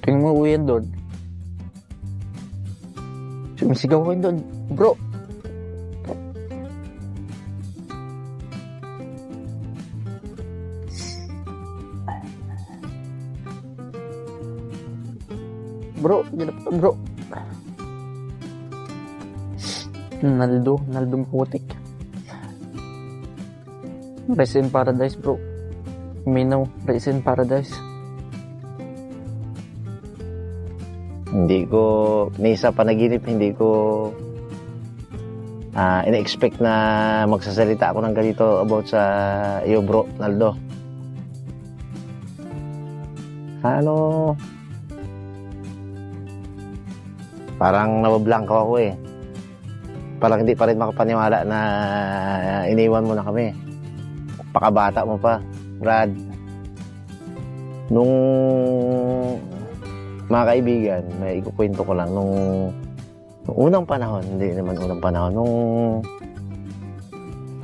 Tingnan mo uwi yan doon. Sumisigaw ko yun doon. Bro! Bro, dyan na bro. Naldo putik. Rest in paradise, bro. Minaw, rest in paradise. Hindi ko, may isa panaginip, hindi ko ina-expect na magsasalita ako ng ganito about sa iyo, bro, Naldo. Parang nabablangko ako eh. Parang hindi pa rin makapaniwala na iniwan mo na kami. Pakabata mo pa, Brad. Nung mga kaibigan, may ikukwento ko lang, nung unang panahon, hindi naman unang panahon, nung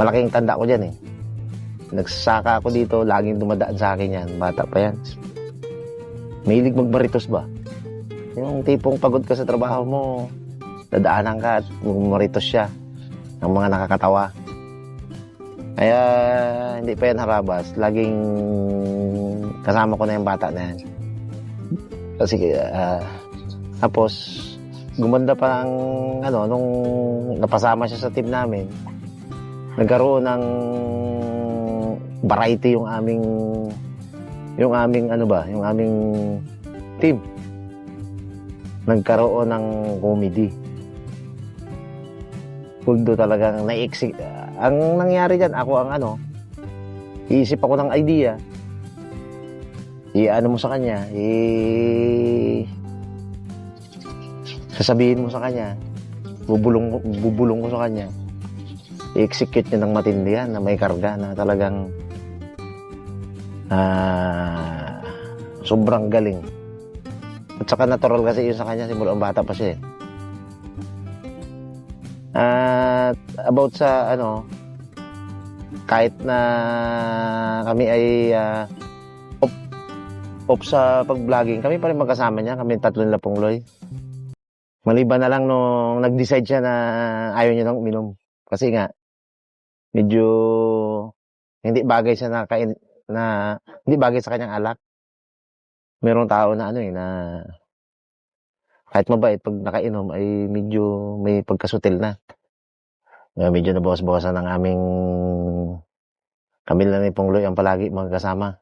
malaking tanda ko dyan eh. Nagsaka ako dito, laging dumadaan sa akin yan, bata pa yan. Mahilig magmaritos ba? Yung tipong pagod ka sa trabaho mo, dadaanan ka at maritos siya ng mga nakakatawa. Kaya hindi pa yan harabas, laging kasama ko na yung bata na yan. Kasi tapos gumanda pa ang nung napasama siya sa team namin, nagkaroon ng variety yung aming team. Nagkaroon ng comedy. Kuldo talagang na-execute. Ang nangyari dyan, ako ang iisip ako ng idea. Mo sa kanya, sasabihin mo sa kanya, bubulong ko sa kanya, i-execute niya ng matindihan na may karga na talagang sobrang galing. At saka natural kasi yun sa kanya, simula ang bata pa siya eh. At about sa kahit na kami ay off sa pag-vlogging, kami pa rin magkasama niya, kami tatlo nila Pungloy. Maliban na lang nung nag-decide siya na ayaw niya nang uminom. Kasi nga, medyo hindi bagay siya hindi bagay sa kanyang alak. Merong tao na na kahit mabait, pag nakainom ay medyo may pagkasutil na. Medyo nabawas-bawasan ng kami lang ni Pungloy ang palagi magkasama.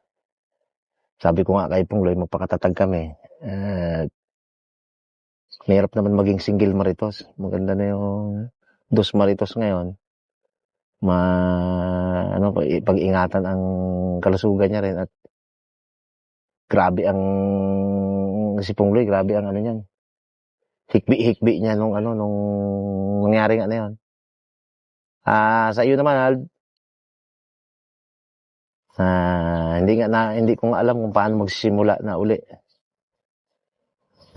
Sabi ko nga kay Pungloy, magpakatatag kami. Mahirap naman maging single maritos. Maganda na yung dos maritos ngayon. Pag-ingatan ang kalusugan niya rin, at grabe ang si Pungloy, grabe ang niyan. Hikbi niya nung nangyaring yun. Sa iyo naman, hindi ko nga alam kung paano magsisimula na uli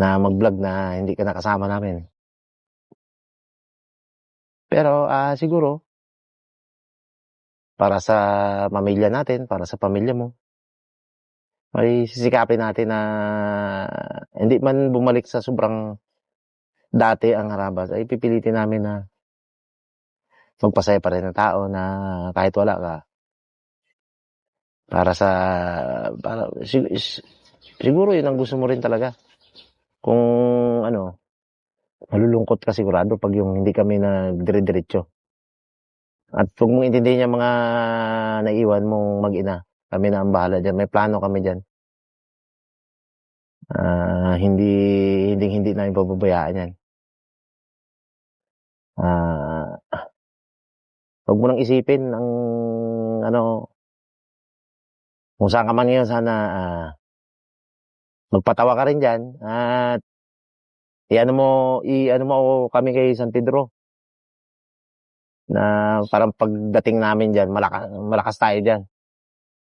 na mag-vlog na hindi ka nakasama namin. Pero siguro para sa pamilya natin, para sa pamilya mo, ay sisikapin natin na hindi man bumalik sa sobrang dati ang harabas, ay pipilitin namin na magpasaya pa rin ng tao na kahit wala ka. Siguro yun ang gusto mo rin talaga. Kung malulungkot ka sigurado pag yung hindi kami nagdire-diretso. At huwag mong intindihin yung mga naiwan mong mag-ina. Kami na ang bahala dyan. May plano kami dyan. Hindi namin pababayaan yan. Huwag mo nang isipin ang kung saan ka man ngayon, sana magpatawa ka rin dyan. At i-ano mo ako kami kay San Pedro. Na parang pagdating namin dyan, malakas tayo dyan.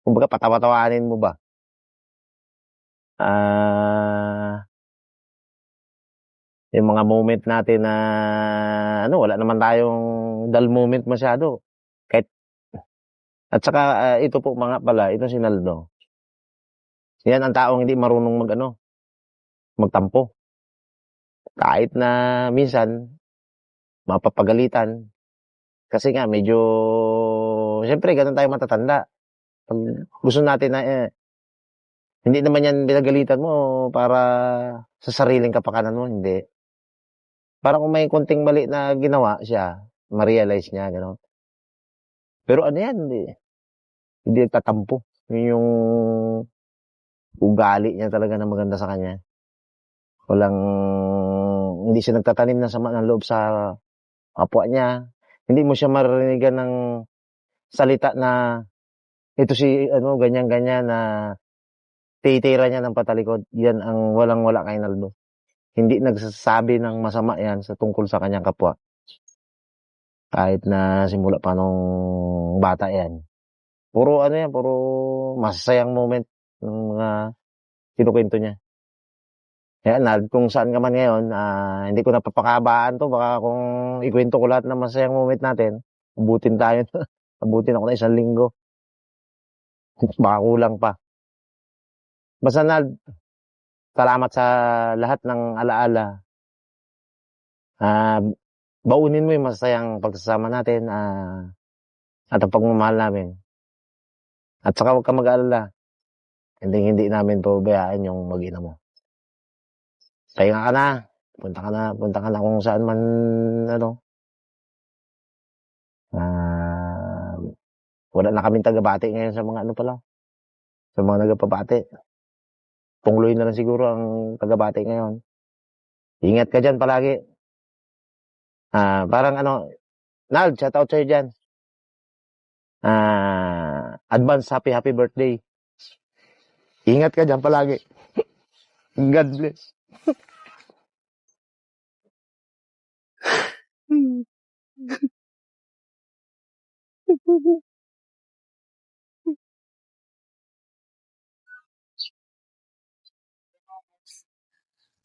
Kumbaga patawa-tawanin mo ba? Yung mga moment natin na wala naman tayong dull moment masyado. At saka ito po mga pala, ito si Naldo. Yan ang taong hindi marunong magtampo. Kahit na minsan, mapapagalitan. Kasi nga, medyo, siyempre, ganun tayo matatanda. Pag gusto natin na, hindi naman yan pinagalitan mo para sa sariling kapakanan mo, hindi. Para kung may konting mali na ginawa siya, ma-realize niya, gano'n. Pero ano yan, hindi nagtatampo. Yun yung ugali niya talaga na maganda sa kanya. Walang, hindi siya nagtatanim ng sama ng loob sa kapwa niya. Hindi mo siya marinigan ng salita na ito si ganyan-ganyan na titira niya ng patalikod. Yan ang walang-wala kay Naldo. Hindi nagsasabi ng masama yan sa tungkol sa kanyang kapwa. Kahit na simula pa nung bata yan. Puro masasayang moment ng mga kinukwento niya. Kaya kung saan ka man ngayon, hindi ko napapakabaan to. Baka kung ikwento ko lahat ng masayang moment natin, abutin tayo. Abutin ako na 1 linggo. Baka kulang pa. Basta salamat sa lahat ng alaala. Baunin mo yung masayang pagsasama natin at ang pagmamahal namin. At saka huwag ka mag-alala. Hindi namin pababayaan yung mag-ina mo. Pahinga ka na. Punta ka na kung saan man, wala na kaming tagabati ngayon sa mga sa mga nagpapabati. Pungloy na lang siguro ang tagabati ngayon. Ingat ka dyan palagi. Parang Nald, shout out sa'yo dyan. Advance happy birthday. Ingat ka dyan palagi. God bless.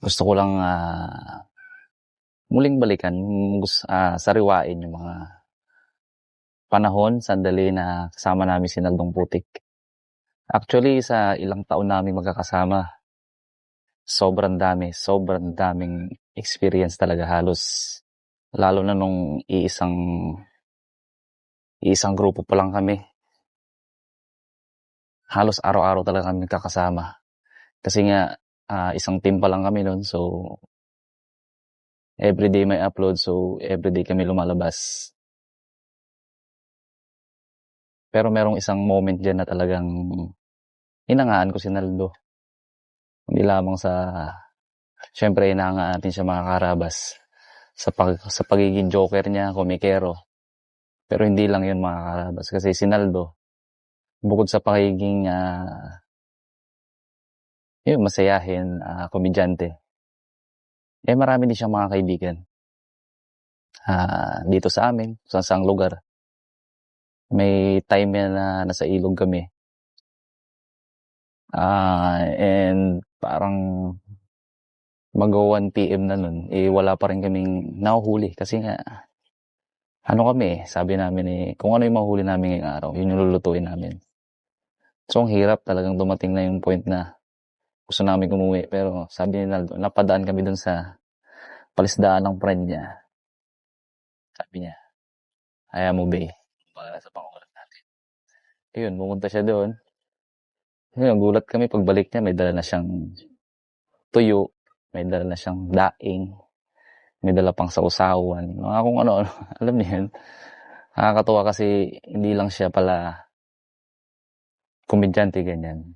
Gusto ko lang muling balikan, sariwain yung mga panahon, sandali na kasama namin si Naldong Putik. Actually, sa ilang taon namin magkakasama, sobrang daming experience talaga halos. Lalo na nung iisang grupo pa lang kami. Halos araw-araw talaga kami kakasama. Kasi nga, isang team pa lang kami noon, so everyday may upload, so everyday kami lumalabas. Pero merong isang moment dyan na talagang hinangaan ko si Naldo. Hindi lamang syempre hinahangaan natin siya mga karabas sa pagiging joker niya, komikero. Pero hindi lang yun mga karabas. Kasi si Naldo, bukod sa pagiging masayahin, komedyante, marami din siyang mga kaibigan. Dito sa amin, sa saang lugar. May time na nasa ilog kami. And parang mag-1 PM na nun, wala pa rin kaming nahuhuli. Kasi nga, sabi namin kung ano yung mahuli namin ngayong araw, yun yung lulutuin namin. So, ang hirap talagang dumating na yung point na gusto namin umuwi. Pero sabi ni Naldo, napadaan kami dun sa palisdaan ng friend niya. Sabi niya, ayaw mo ba para sa pangulat natin. Yun, pumunta siya doon. Yun, gulat kami pagbalik niya, may dala na siyang tuyo, may dala na siyang daing, may dala pang sausawan, mga kung ano, alam niyo yun. Nakakatuwa kasi hindi lang siya pala komedyante, ganyan.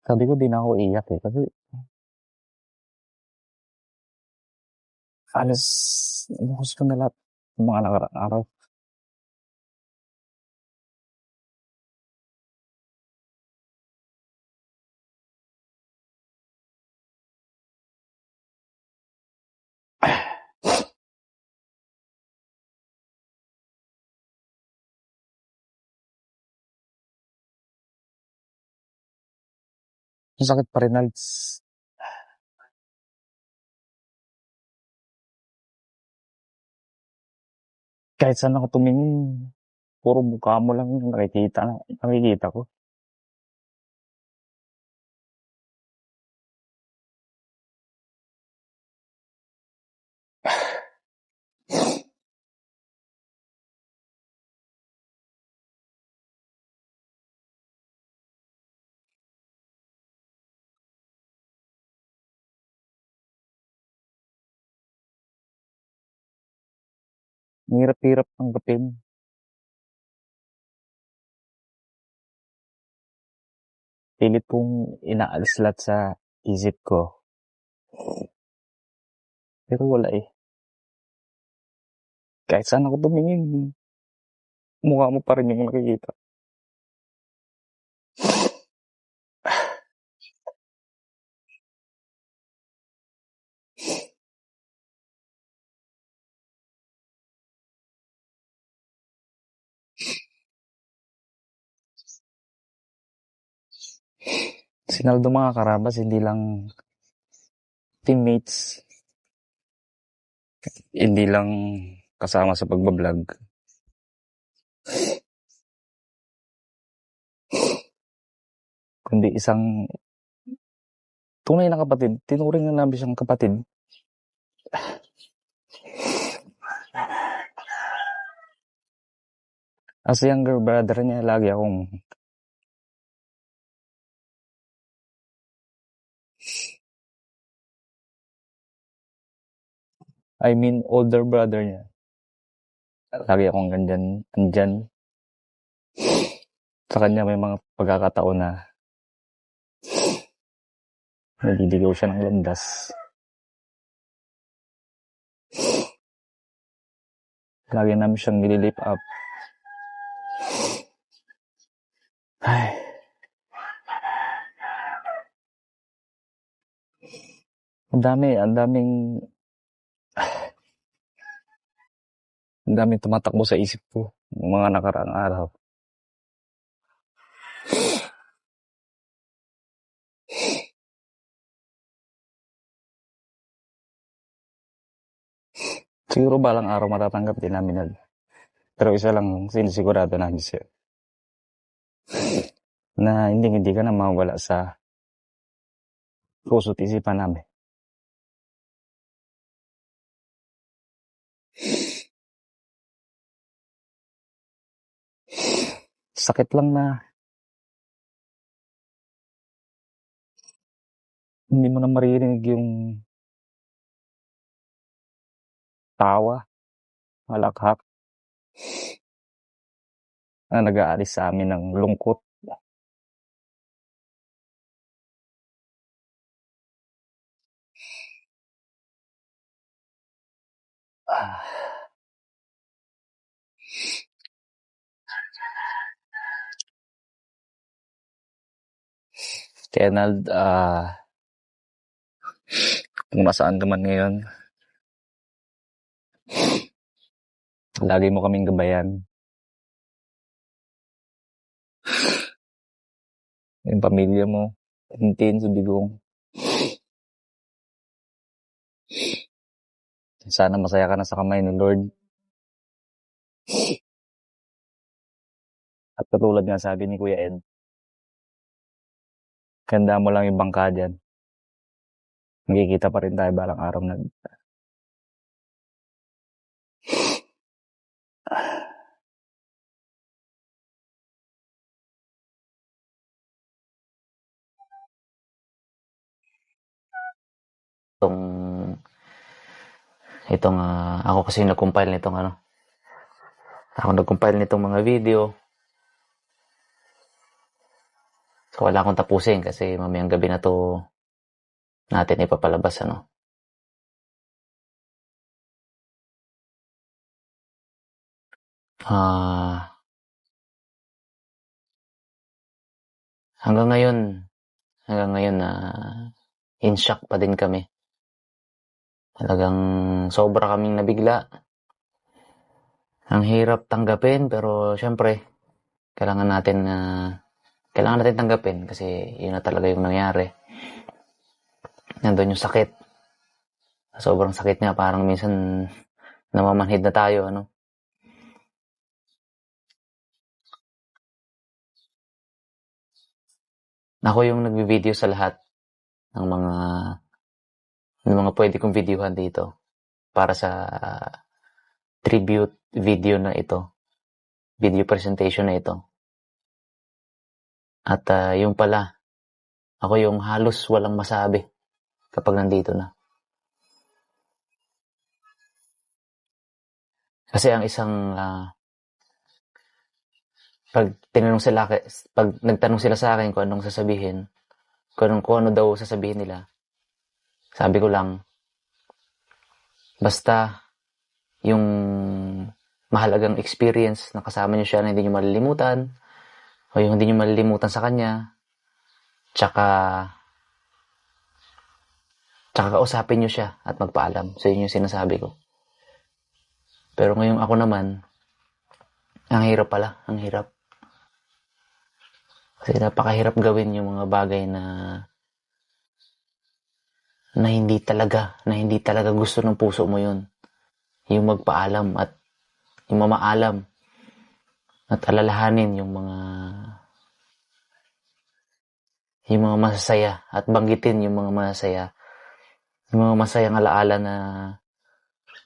Sabi ko, di na ako iyak kasi halos inuhos ko na lahat ng mga araw. Ang sakit pa rin, Alds. Kahit saan ako tumingin, puro mukha mo lang yung nakikita ko. Ang hirap-hirap tanggapin. Pilit pong inaalis lahat sa isip ko. Pero wala eh. Kahit saan ako tumingin, mukha mo pa rin yung nakikita. Sinaldo mga karabas, hindi lang teammates, hindi lang kasama sa pagbablog. Kundi isang tunay na kapatid. Tinuring na namin siyang kapatid. As younger brother niya, lagi akong older brother niya. Lagi akong andyan. Sa kanya may mga pagkakataon na naliligaw siya ng landas. Lagi namin siyang nililip up. Ay. Ang daming tumatakbo sa isip ko ng mga nakaraang araw. Siguro balang araw matatanggap din namin yan. Pero isa lang sinisigurado namin siya. Na hindi ka na mawala sa puso't isipan namin. Sakit lang na hindi mo na maririnig yung tawa, halakhak na nag-aalis sa amin ng lungkot. Kenald, kung nasaan ka man ngayon, lagi mo kaming gabayan. Yung pamilya mo, Tintin, Subigong. Sana masaya ka na sa kamay ni Lord. At katulad nga sabi ni Kuya Ed, ganda mo lang yung bangka dyan. Magkikita pa rin tayo balang araw na. Ako kasi nag-compile nitong mga video. So wala akong tapusin kasi mamayang gabi na to natin ipapalabas hanggang ngayon na in shock pa din kami. Talagang sobra kaming nabigla. Ang hirap tanggapin pero syempre kailangan kailangan natin tanggapin kasi yun na talaga yung nangyari. Nandun yung sakit. Sobrang sakit niya, parang minsan namamanhid na tayo, ano. Ako yung nagbi-video sa lahat ng mga pwede kong videohan dito para sa tribute video na ito, video presentation na ito. At yung pala, ako yung halos walang masabi kapag nandito na. Kasi ang isang pag nagtanong sila sa akin kung anong sasabihin, kung ano daw sasabihin nila, sabi ko lang, basta yung mahalagang experience na kasama niyo siya na hindi niyo malilimutan, o yung hindi niyo malilimutan sa kanya, tsaka kausapin niyo siya at magpaalam. So yun yung sinasabi ko. Pero ngayong ako naman, ang hirap pala, ang hirap. Kasi napakahirap gawin yung mga bagay na hindi talaga gusto ng puso mo yun. Yung magpaalam at yung mamaalam at alalahanin yung mga masasaya at banggitin yung mga masasaya. Yung mga masayang alaala na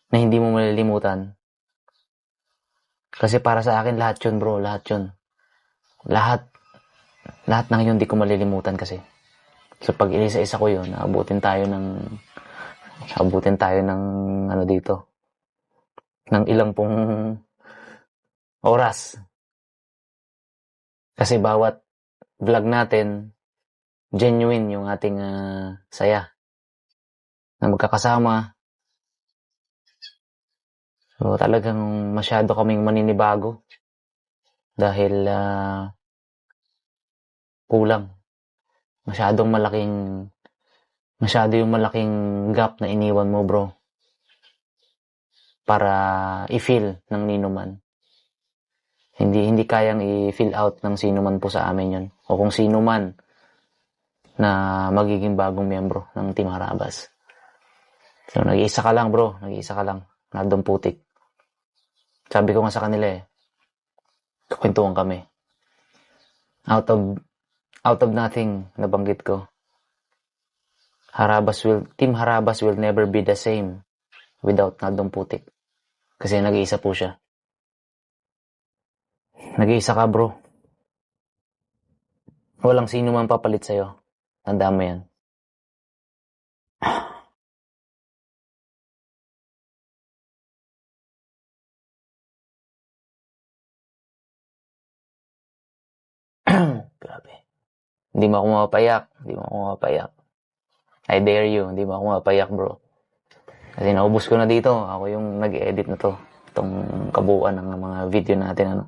hindi mo malilimutan. Kasi para sa akin lahat yun, bro, lahat yun. Lahat ng yun di ko malilimutan kasi. So pag isa-isa ko yun, abutin tayo ng ano dito, ng ilang pong oras. Kasi bawat vlog natin, genuine yung ating saya na magkakasama. So talagang masyado kaming maninibago dahil kulang. Masyado yung malaking gap na iniwan mo, bro. Para i-fill ng nino man. Hindi kayang i-fill out ng sino man po sa amin yun. O kung sino man na magiging bagong miyembro ng Team Harabas. So, nag-iisa ka lang, bro. Nag-iisa ka lang. Naldong putik. Sabi ko nga sa kanila kwentuhan kami. Out of nothing, nabanggit ko. Team Harabas will never be the same without Naldong Putik. Kasi nag-iisa po siya. Nag-iisa ka, bro. Walang sino man papalit sa'yo. Tandaan mo yan. Grabe. Hindi mo ako mapapayak. I dare you. Hindi mo ako mapapayak, bro. Kasi naubos ko na dito. Ako yung nag-edit na to. Itong kabuuan ng mga video natin, ano.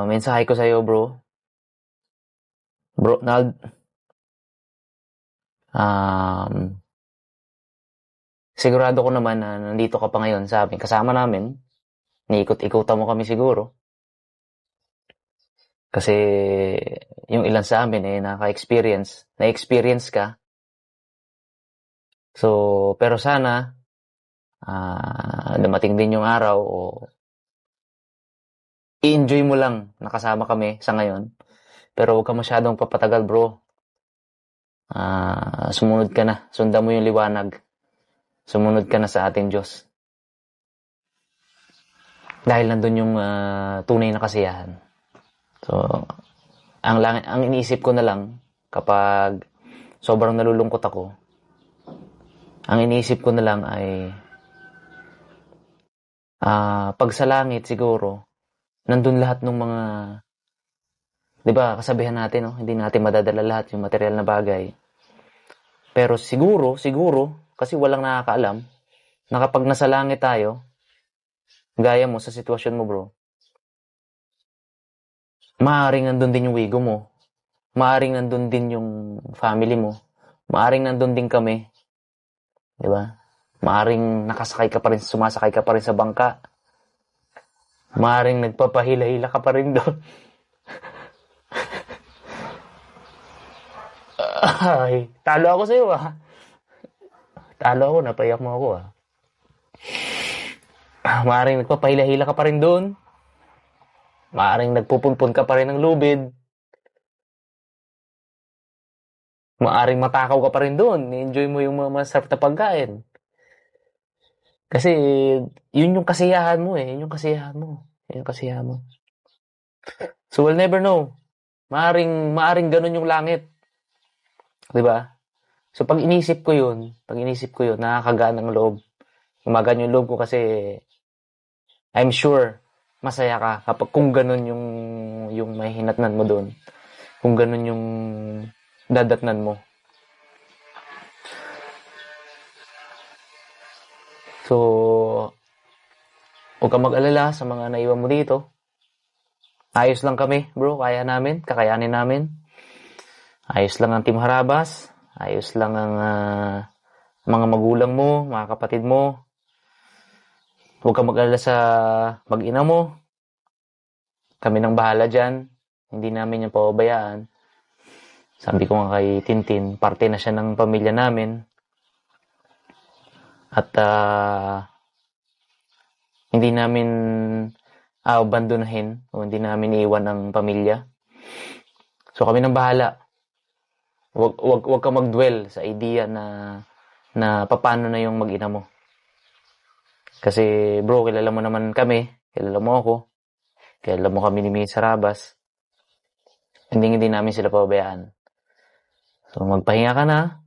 Mensahe ko sa'yo, bro. Bro, Nald. Sigurado ko naman na nandito ka pa ngayon sa amin. Kasama namin. Niikot-ikutan mo kami siguro. Kasi yung ilan sa amin na-experience ka. So, pero sana dumating din yung araw o i-enjoy mo lang nakasama kami sa ngayon. Pero huwag ka masyadong papatagal, bro. Sumunod ka na. Sundan mo yung liwanag. Sumunod ka na sa ating Diyos. Dahil nandun yung tunay na kasiyahan. So, ang iniisip ko na lang kapag sobrang nalulungkot ako, ang iniisip ko na lang ay pag sa langit siguro, nandun lahat ng mga, di ba, kasabihan natin, no? Hindi natin madadala lahat yung material na bagay. Pero siguro, kasi walang nakakaalam, na kapag nasa langit tayo, gaya mo sa sitwasyon mo, bro, maaaring nandun din yung wigo mo, maaaring nandun din yung family mo, maaaring nandun din kami, di ba? Maaaring sumasakay ka pa rin sa bangka. Maaring nagpapahila-hila ka pa rin doon. Ay, talo ako sa'yo ah. Talo ako, napayak mo ako ah. Maaring nagpapahila-hila ka pa rin doon. Maaring nagpupunpun ka pa rin ng lubid. Maaring matakaw ka pa rin doon. Enjoy mo yung mga masarap na pagkain. Kasi, yun yung kasiyahan mo eh. Yun yung kasiyahan mo. Yun yung kasiyahan mo. So, we'll never know. Maaring ganun yung langit. Diba? So, pag inisip ko yun, nakakagaan ng loob. Gumagaan yung loob ko kasi I'm sure masaya ka kapag kung ganun yung may hinatnan mo doon. Kung ganun yung dadatnan mo. So, huwag ka mag-alala sa mga naiwan mo dito. Ayos lang kami, bro. Kaya namin. Kakayanin namin. Ayos lang ang Team Harabas. Ayos lang ang mga magulang mo, mga kapatid mo. Huwag ka mag-alala sa mag-ina mo. Kami nang bahala dyan. Hindi namin yung pababayaan. Sabi ko nga kay Tintin, parte na siya ng pamilya namin. At hindi namin abandonahin o hindi namin iwan ang pamilya. So kami nang bahala. Wag ka mag-dwell sa idea na paano na yung mag-ina mo. Kasi bro, kilala mo naman kami, kilala mo ako, kilala mo kami ni Miss Harabas. Hindi namin sila pabayaan. So magpahinga ka na,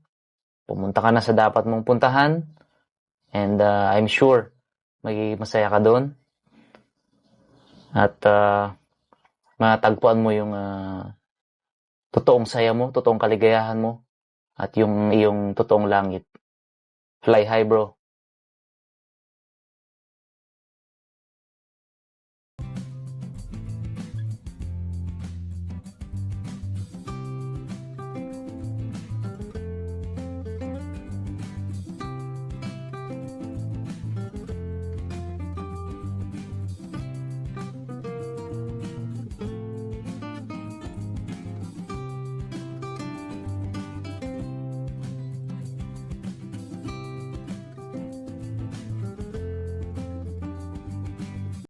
pumunta ka na sa dapat mong puntahan, and I'm sure magiging masaya ka doon. At matagpuan mo yung totoong saya mo, totoong kaligayahan mo, at yung iyong totoong langit. Fly high, bro.